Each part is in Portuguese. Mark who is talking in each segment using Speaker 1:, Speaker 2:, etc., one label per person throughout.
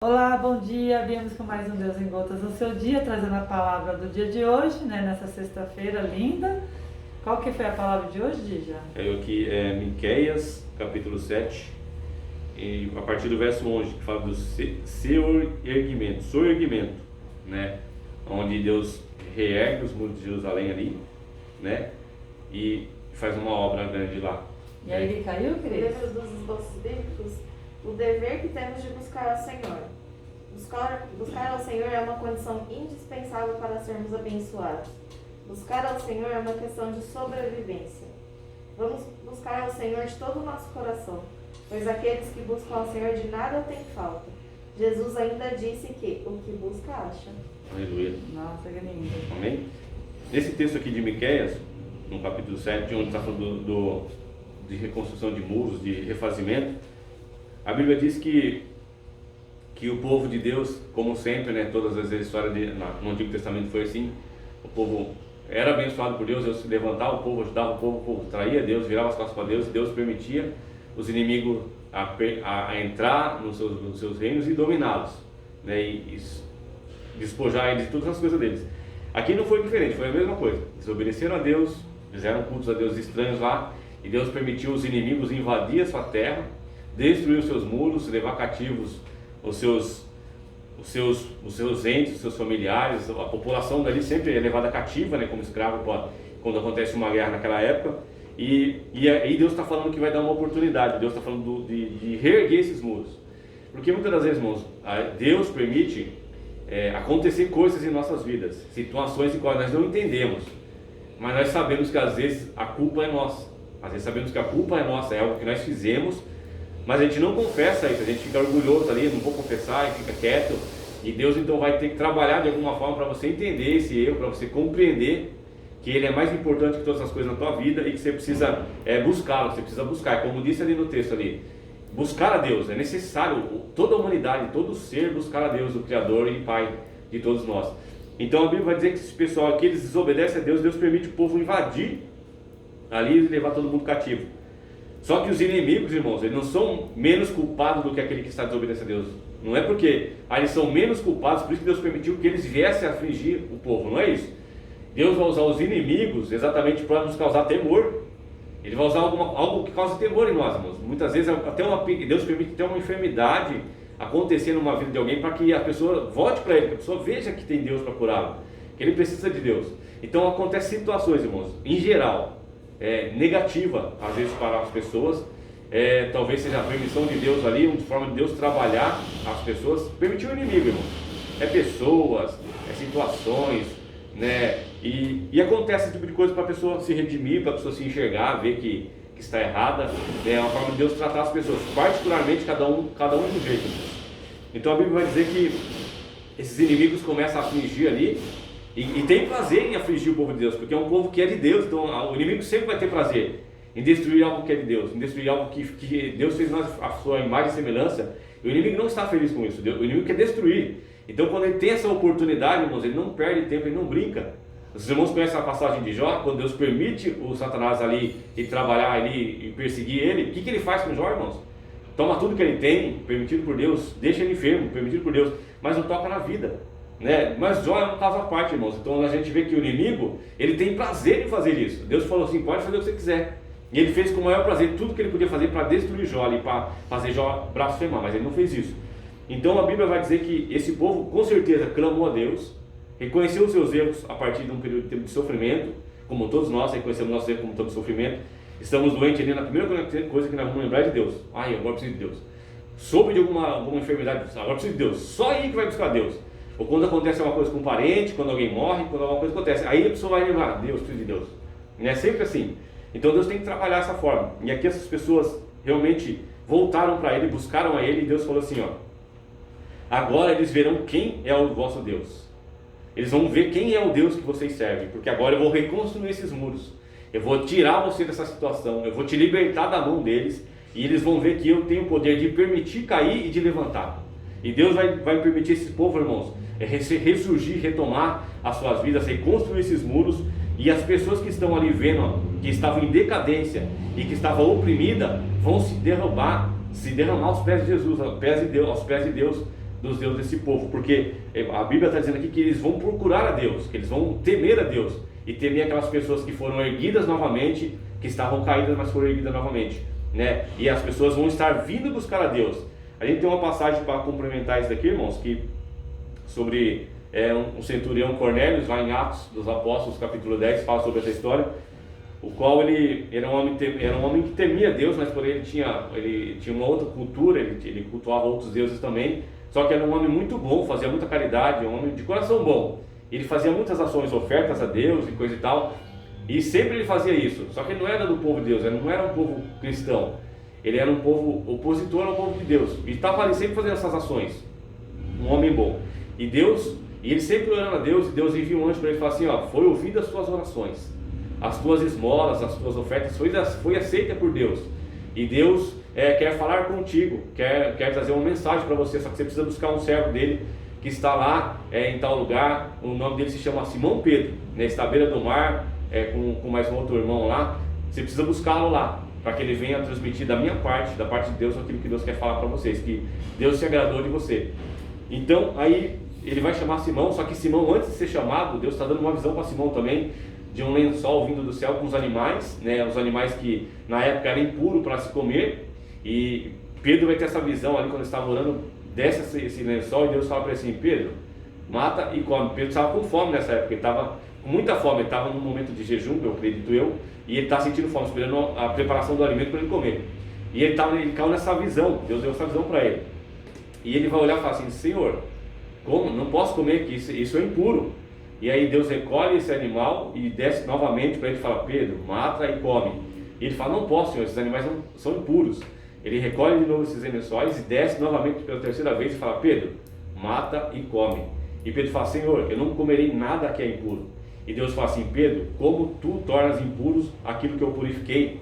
Speaker 1: Olá, bom dia. Viemos com mais um Deus em Gotas no seu dia, trazendo a palavra do dia de hoje, nessa sexta-feira linda. Qual que foi a palavra de hoje, Dija?
Speaker 2: Caiu aqui Miqueias, capítulo 7, e a partir do verso 11, que fala do seu erguimento, né? Onde Deus reergue os muros de Jerusalém ali, né? E faz uma obra grande lá.
Speaker 1: E aí ele caiu, Cris?
Speaker 3: Lembra dos esboços bíblicos? O dever que temos de buscar ao Senhor. Buscar ao Senhor é uma condição indispensável para sermos abençoados. Buscar ao Senhor é uma questão de sobrevivência. Vamos buscar ao Senhor de todo o nosso coração, pois aqueles que buscam ao Senhor de nada têm falta. Jesus ainda disse que o que busca acha.
Speaker 2: Aleluia.
Speaker 1: Nossa, que lindo.
Speaker 2: Amém? Nesse texto aqui de Miqueias, no capítulo 7, onde está falando de reconstrução de muros, de refazimento, a Bíblia diz que o povo de Deus, como sempre, né, todas as histórias no Antigo Testamento foi assim, o povo era abençoado por Deus, Deus se levantava o povo, ajudava o povo traía Deus, virava as costas para Deus, Deus permitia os inimigos a entrar nos seus reinos e dominá-los, né, e despojar eles de todas as coisas deles. Aqui não foi diferente, foi a mesma coisa. Desobedeceram a Deus, fizeram cultos a deuses estranhos lá, e Deus permitiu os inimigos invadir a sua terra, destruir os seus muros, levar cativos os seus entes, os seus familiares. A população dali sempre é levada cativa, né, como escravo quando acontece uma guerra naquela época. E aí Deus está falando que vai dar uma oportunidade, Deus está falando de reerguer esses muros. Porque muitas das vezes, irmãos, Deus permite acontecer coisas em nossas vidas, situações em quais nós não entendemos, mas nós sabemos que às vezes a culpa é nossa. Às vezes sabemos que a culpa é nossa, é algo que nós fizemos, mas a gente não confessa isso, a gente fica orgulhoso ali, não vou confessar e fica quieto. E Deus então vai ter que trabalhar de alguma forma para você entender esse erro, para você compreender que Ele é mais importante que todas as coisas na tua vida e que você precisa buscá-lo, você precisa buscar. Como disse ali no texto ali, buscar a Deus, é necessário, toda a humanidade, todo ser buscar a Deus, o Criador e Pai de todos nós. Então a Bíblia vai dizer que esse pessoal aqui, eles desobedecem a Deus, Deus permite o povo invadir ali e levar todo mundo cativo. Só que os inimigos, irmãos, eles não são menos culpados do que aquele que está desobedecendo a Deus. Não é porque eles são menos culpados, por isso que Deus permitiu que eles viessem a afligir o povo, não é isso? Deus vai usar os inimigos exatamente para nos causar temor. Ele vai usar algo que causa temor em nós, irmãos. Muitas vezes Deus permite até uma enfermidade acontecer numa vida de alguém para que a pessoa volte para Ele, que a pessoa veja que tem Deus para curá-lo, que ele precisa de Deus. Então acontecem situações, irmãos, em geral, negativa às vezes para as pessoas, talvez seja a permissão de Deus ali, uma forma de Deus trabalhar as pessoas, permitir o inimigo, irmão, pessoas, situações, né, e acontece esse tipo de coisa para a pessoa se redimir, para a pessoa se enxergar, ver que está errada, é uma forma de Deus tratar as pessoas, particularmente cada um de um jeito. Então a Bíblia vai dizer que esses inimigos começam a afligir ali, e tem prazer em afligir o povo de Deus, porque é um povo que é de Deus. Então o inimigo sempre vai ter prazer em destruir algo que é de Deus, em destruir algo que Deus fez nós a sua imagem e semelhança. E o inimigo não está feliz com isso, o inimigo quer destruir. Então quando ele tem essa oportunidade, irmãos, ele não perde tempo, ele não brinca. Os irmãos conhecem a passagem de Jó, quando Deus permite o Satanás ali e trabalhar ali e perseguir ele, o que ele faz com Jó, irmãos? Toma tudo que ele tem, permitido por Deus, deixa ele enfermo, permitido por Deus, mas não toca na vida, né? Mas Jó é um caso à parte, irmãos. Então a gente vê que o inimigo, ele tem prazer em fazer isso. Deus falou assim, pode fazer o que você quiser. E ele fez com o maior prazer tudo que ele podia fazer para destruir Jó ali, para fazer Jó blasfemar, mas ele não fez isso. Então a Bíblia vai dizer que esse povo com certeza clamou a Deus, reconheceu os seus erros a partir de um período de tempo de sofrimento, como todos nós reconhecemos nossos erros como tempo de sofrimento. Estamos doentes ali, na primeira coisa que nós vamos lembrar é de Deus. Ai, agora preciso de Deus. Soube de alguma enfermidade, agora preciso de Deus. Só aí que vai buscar Deus. Ou quando acontece uma coisa com um parente, quando alguém morre, quando alguma coisa acontece, aí a pessoa vai lembrar, Deus, preciso de Deus. Não é sempre assim. Então Deus tem que trabalhar essa forma. E aqui essas pessoas realmente voltaram para Ele, buscaram a Ele, e Deus falou assim, ó, agora eles verão quem é o vosso Deus. Eles vão ver quem é o Deus que vocês servem, porque agora eu vou reconstruir esses muros. Eu vou tirar você dessa situação, eu vou te libertar da mão deles, e eles vão ver que eu tenho o poder de permitir cair e de levantar. E Deus vai permitir esse povo, irmãos, ressurgir, retomar as suas vidas, reconstruir esses muros, e as pessoas que estão ali vendo, ó, que estavam em decadência e que estavam oprimidas, vão se derramar aos pés de Jesus, aos pés de Deus, dos deuses desse povo, porque a Bíblia está dizendo aqui que eles vão procurar a Deus, que eles vão temer a Deus e temer aquelas pessoas que foram erguidas novamente, que estavam caídas, mas foram erguidas novamente, né? E as pessoas vão estar vindo buscar a Deus. A gente tem uma passagem para complementar isso daqui, irmãos, que sobre um centurião Cornélios, lá em Atos dos Apóstolos, capítulo 10, fala sobre essa história, o qual ele era um homem que temia Deus, mas porém ele tinha uma outra cultura, ele cultuava outros deuses também, só que era um homem muito bom, fazia muita caridade, um homem de coração bom. Ele fazia muitas ações, ofertas a Deus e coisa e tal, e sempre ele fazia isso. Só que ele não era do povo de Deus, ele não era um povo cristão, ele era um povo opositor ao povo de Deus, e estava ali sempre fazendo essas ações, um homem bom. E ele sempre orando a Deus, e Deus envia um anjo para ele e fala assim, ó, foi ouvida as tuas orações, as tuas esmolas, as tuas ofertas foi aceita por Deus, e Deus quer falar contigo, quer trazer uma mensagem para você, só que você precisa buscar um servo dele que está lá em tal lugar. O nome dele se chama Simão Pedro, né? Está à beira do mar, com mais um outro irmão lá. Você precisa buscá-lo lá, para que ele venha transmitir da minha parte, da parte de Deus, aquilo que Deus quer falar para vocês, que Deus se agradou de você. Então aí ele vai chamar Simão, só que Simão, antes de ser chamado, Deus está dando uma visão para Simão também, de um lençol vindo do céu com os animais, né? Os animais que na época eram impuros para se comer. E Pedro vai ter essa visão ali quando ele estava orando, desce esse lençol, e Deus fala para ele assim, Pedro, mata e come. Pedro estava com fome nessa época, ele estava com muita fome, ele estava num momento de jejum, eu acredito eu, e ele está sentindo fome, esperando a preparação do alimento para ele comer. E ele caiu nessa visão, Deus deu essa visão para ele. E ele vai olhar e falar assim, Senhor, como? Não posso comer, que isso é impuro. E aí Deus recolhe esse animal e desce novamente para ele e fala, Pedro, mata e come. E ele fala, não posso, Senhor, esses animais não são impuros. Ele recolhe de novo esses lençóis e desce novamente pela terceira vez e fala, Pedro, mata e come. E Pedro fala, Senhor, eu não comerei nada que é impuro. E Deus fala assim, Pedro, como tu tornas impuros aquilo que eu purifiquei?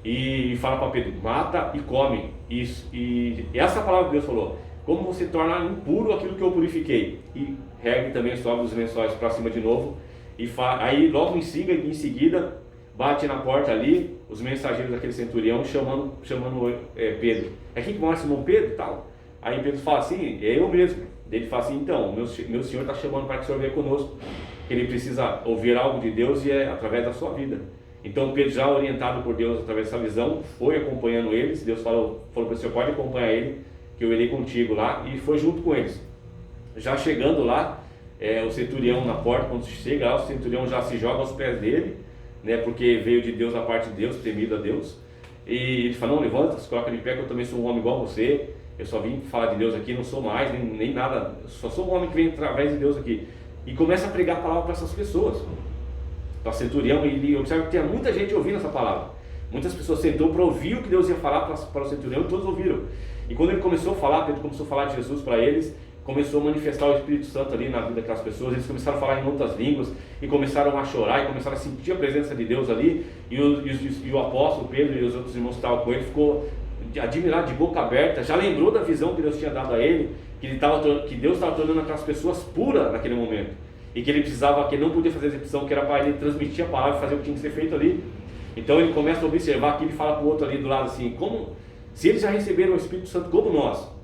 Speaker 2: E fala para Pedro, mata e come. Isso. E essa palavra que Deus falou, como você torna impuro aquilo que eu purifiquei? E regue também, sobe os lençóis para cima de novo. E aí logo em seguida, bate na porta ali, os mensageiros daquele centurião chamando Pedro. É quem que mora Simão Pedro e tal? Aí Pedro fala assim, é eu mesmo. Ele fala assim, então, meu senhor está chamando para que o senhor venha conosco. Ele precisa ouvir algo de Deus e é através da sua vida. Então Pedro, já orientado por Deus através dessa visão, foi acompanhando eles. Deus falou para o senhor, pode acompanhar ele, que eu irei contigo lá, e foi junto com eles. Já chegando lá, o centurião na porta, quando chega lá, o centurião já se joga aos pés dele, né, porque veio de Deus, a parte de Deus, temido a Deus, e ele fala, não, levanta, se coloca de pé, que eu também sou um homem igual a você, eu só vim falar de Deus aqui, não sou mais, nem nada, só sou um homem que vem através de Deus aqui, e começa a pregar a palavra para essas pessoas, para o centurião. E ele observa que tinha muita gente ouvindo essa palavra, muitas pessoas sentou para ouvir o que Deus ia falar para o centurião, e todos ouviram. E quando ele começou a falar, Pedro começou a falar de Jesus para eles, começou a manifestar o Espírito Santo ali na vida daquelas pessoas. Eles começaram a falar em outras línguas e começaram a chorar e começaram a sentir a presença de Deus ali. E o apóstolo Pedro e os outros irmãos que estavam com ele ficou admirado, de boca aberta, já lembrou da visão que Deus tinha dado a ele, que Deus estava tornando aquelas pessoas puras naquele momento, e que ele precisava, que ele não podia fazer excepção, que era para ele transmitir a palavra e fazer o que tinha que ser feito ali. Então ele começa a observar aqui, ele fala para o outro ali do lado assim, como se eles já receberam o Espírito Santo como nós,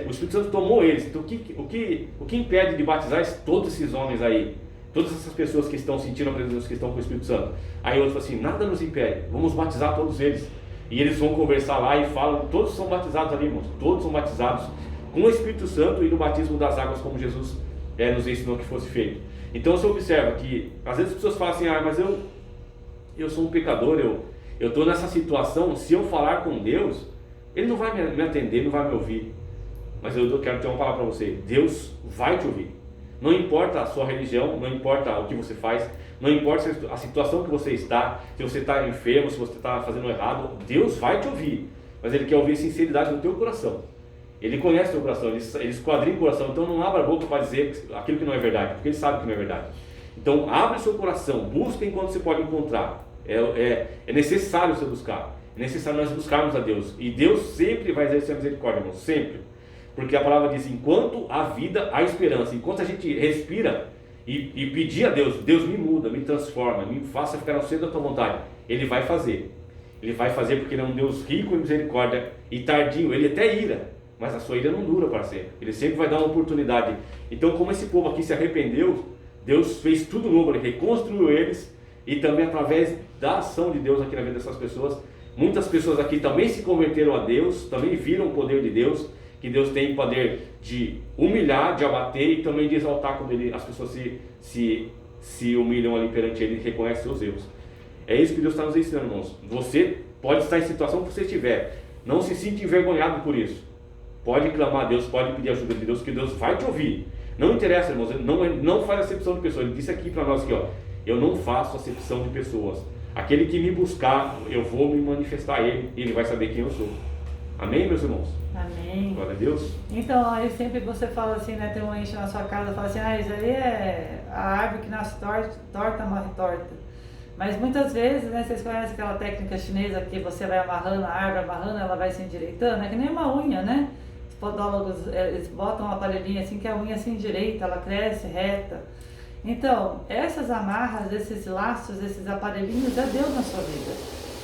Speaker 2: o Espírito Santo tomou eles, então o que impede de batizar todos esses homens aí, todas essas pessoas que estão sentindo a presença de Deus, que estão com o Espírito Santo? Aí outro fala assim, nada nos impede, vamos batizar todos eles. E eles vão conversar lá e falam, todos são batizados ali, irmãos, todos são batizados com o Espírito Santo e no batismo das águas, como Jesus nos ensinou que fosse feito. Então você observa que às vezes as pessoas falam assim, mas eu sou um pecador, eu estou nessa situação, se eu falar com Deus, Ele não vai me atender, Ele não vai me ouvir. Mas eu quero ter uma palavra para você, Deus vai te ouvir. Não importa a sua religião, não importa o que você faz, não importa a situação que você está, se você está enfermo, se você está fazendo errado, Deus vai te ouvir. Mas Ele quer ouvir sinceridade no teu coração. Ele conhece o teu coração, Ele esquadrinha o coração. Então não abra a boca para dizer aquilo que não é verdade, porque Ele sabe que não é verdade. Então abre o seu coração, busca enquanto você pode encontrar. É necessário você buscar, é necessário nós buscarmos a Deus. E Deus sempre vai exercer a misericórdia, irmão, sempre. Porque a palavra diz, enquanto há vida, há esperança. Enquanto a gente respira e pedir a Deus, Deus me muda, me transforma, me faça ficar ao centro da tua vontade, Ele vai fazer. Ele vai fazer porque Ele é um Deus rico em misericórdia e tardio, Ele até ira. mas a sua ira não dura para sempre. Ele sempre vai dar uma oportunidade. Então, como esse povo aqui se arrependeu, Deus fez tudo novo, Ele reconstruiu eles, e também através da ação de Deus aqui na vida dessas pessoas, muitas pessoas aqui também se converteram a Deus, também viram o poder de Deus, que Deus tem poder de humilhar, de abater e também de exaltar quando as pessoas se humilham ali perante Ele e reconhecem seus erros. É isso que Deus está nos ensinando, irmãos. Você pode estar em situação que você estiver, não se sinta envergonhado por isso. Pode clamar a Deus, pode pedir ajuda de Deus, que Deus vai te ouvir. Não interessa, irmãos, não faz acepção de pessoas. Ele disse aqui para nós aqui, ó, eu não faço acepção de pessoas. Aquele que me buscar, eu vou me manifestar a ele, e ele vai saber quem eu sou. Amém, meus irmãos?
Speaker 1: Amém.
Speaker 2: Glória a Deus.
Speaker 1: Então, aí sempre você fala assim, né, tem um ente na sua casa, fala assim, isso aí é a árvore que nasce torta, morre torta. Mas muitas vezes, né, vocês conhecem aquela técnica chinesa que você vai amarrando a árvore, ela vai se endireitando, é que nem uma unha, né? Os podólogos, eles botam uma aparelhinha assim que a unha se endireita, ela cresce reta. Então, essas amarras, esses laços, esses aparelhinhos, é Deus na sua vida.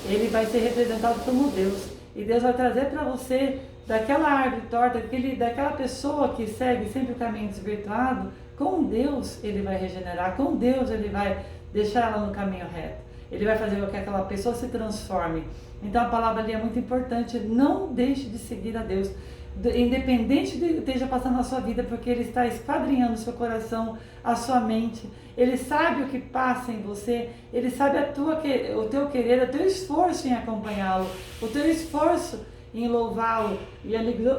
Speaker 1: Ele vai ser representado como Deus. E Deus vai trazer para você, daquela árvore torta, daquela pessoa que segue sempre o caminho desvirtuado, com Deus Ele vai regenerar, com Deus Ele vai deixar ela no caminho reto. Ele vai fazer com que aquela pessoa se transforme. Então a palavra ali é muito importante, não deixe de seguir a Deus. Independente de que esteja passando na sua vida, porque Ele está esquadrinhando o seu coração, a sua mente, Ele sabe o que passa em você, Ele sabe o teu querer, o teu esforço em acompanhá-lo, o teu esforço em louvá-lo e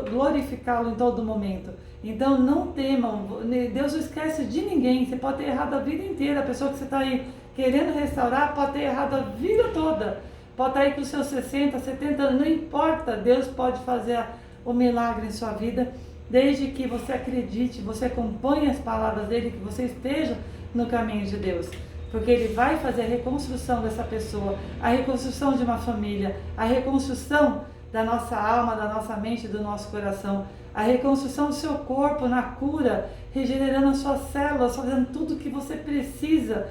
Speaker 1: glorificá-lo em todo momento. Então não temam, Deus não esquece de ninguém. Você pode ter errado a vida inteira, a pessoa que você está aí querendo restaurar pode ter errado a vida toda, pode estar aí com os seus 60, 70 anos, não importa, Deus pode fazer o milagre em sua vida, desde que você acredite, você acompanhe as palavras dele, que você esteja no caminho de Deus, porque Ele vai fazer a reconstrução dessa pessoa, a reconstrução de uma família, a reconstrução da nossa alma, da nossa mente, do nosso coração, a reconstrução do seu corpo na cura, regenerando as suas células, fazendo tudo o que você precisa,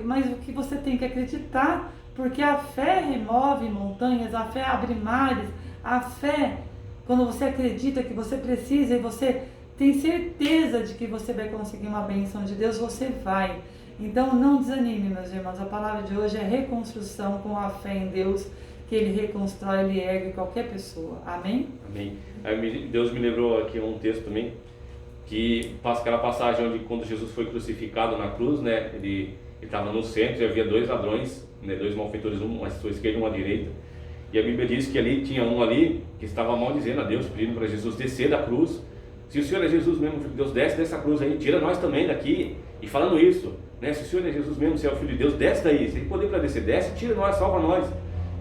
Speaker 1: mas o que você tem que acreditar, porque a fé remove montanhas, a fé abre mares, a fé, quando você acredita que você precisa e você tem certeza de que você vai conseguir uma bênção de Deus, você vai. Então não desanime, meus irmãos, a palavra de hoje é reconstrução com a fé em Deus, que Ele reconstrói, Ele ergue qualquer pessoa. Amém?
Speaker 2: Amém. Aí Deus me lembrou aqui um texto também, que passa aquela passagem onde quando Jesus foi crucificado na cruz, né, ele estava no centro e havia dois ladrões, né, dois malfeitores, um à sua esquerda e um à direita. E a Bíblia diz que ali tinha um ali que estava maldizendo a Deus, pedindo para Jesus descer da cruz. Se o Senhor é Jesus mesmo, Filho de Deus, desce dessa cruz aí, tira nós também daqui. E falando isso, né, se o Senhor é Jesus mesmo, se é o Filho de Deus, desce daí, você tem poder para descer, desce, tira nós, salva nós.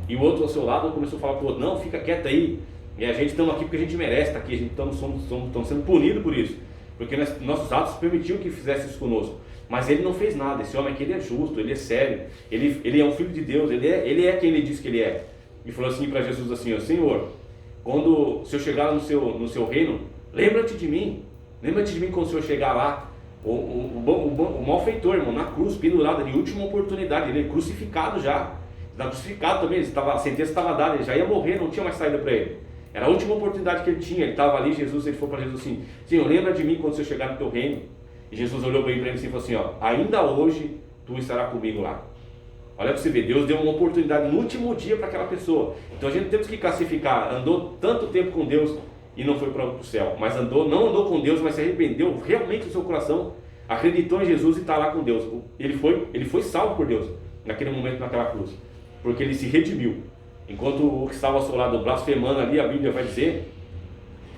Speaker 2: E o outro ao seu lado começou a falar para o outro, não, fica quieto aí, e a gente estamos aqui porque a gente merece estar aqui, a gente estamos sendo punidos por isso, porque nossos atos permitiam que fizesse isso conosco, mas ele não fez nada. Esse homem aqui, ele é justo, ele é sério, ele é um filho de Deus, ele é quem ele diz que ele é. E falou assim para Jesus assim, ó, Senhor, quando o Senhor chegar no seu reino, lembra-te de mim quando o Senhor chegar lá. O malfeitor, irmão, na cruz, pendurado ali, última oportunidade, ele é crucificado já. Estava crucificado também, a sentença estava dada, ele já ia morrer, não tinha mais saída para ele. Era a última oportunidade que ele tinha, ele estava ali, ele falou para Jesus assim, Senhor, lembra de mim quando você chegar no teu reino. E Jesus olhou para ele assim e falou assim, ó, ainda hoje tu estarás comigo lá. Olha para você ver, Deus deu uma oportunidade no último dia para aquela pessoa. Então a gente temos que classificar, andou tanto tempo com Deus e não foi para o céu, mas não andou com Deus, mas se arrependeu realmente do seu coração, acreditou em Jesus e está lá com Deus. Ele foi salvo por Deus naquele momento, naquela cruz, porque ele se redimiu. Enquanto o que estava ao seu lado blasfemando ali, a Bíblia vai dizer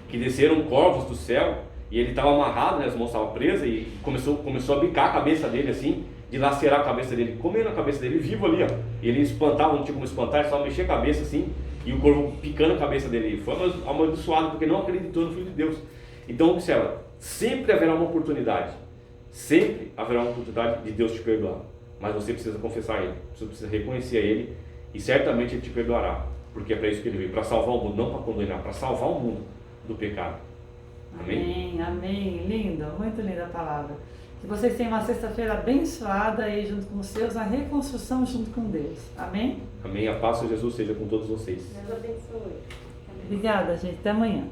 Speaker 2: que desceram corvos do céu e ele estava amarrado, né, as mãos estavam presas, e começou a bicar a cabeça dele assim, de lacerar a cabeça dele, comendo a cabeça dele, vivo ali, ó. E ele espantava, não tinha como espantar, ele só mexia a cabeça assim, e o corvo picando a cabeça dele. Foi amaldiçoado porque não acreditou no Filho de Deus. Então observa, sempre haverá uma oportunidade de Deus te perdoar, mas você precisa confessar a Ele, você precisa reconhecer a Ele, e certamente Ele te perdoará, porque é para isso que Ele veio, para salvar o mundo, não para condenar, para salvar o mundo do pecado. Amém?
Speaker 1: Amém, linda, muito linda a palavra. Que vocês tenham uma sexta-feira abençoada aí junto com os seus, a reconstrução junto com Deus. Amém?
Speaker 2: Amém. A paz de Jesus seja com todos vocês.
Speaker 3: Deus abençoe.
Speaker 1: Obrigada, gente. Até amanhã.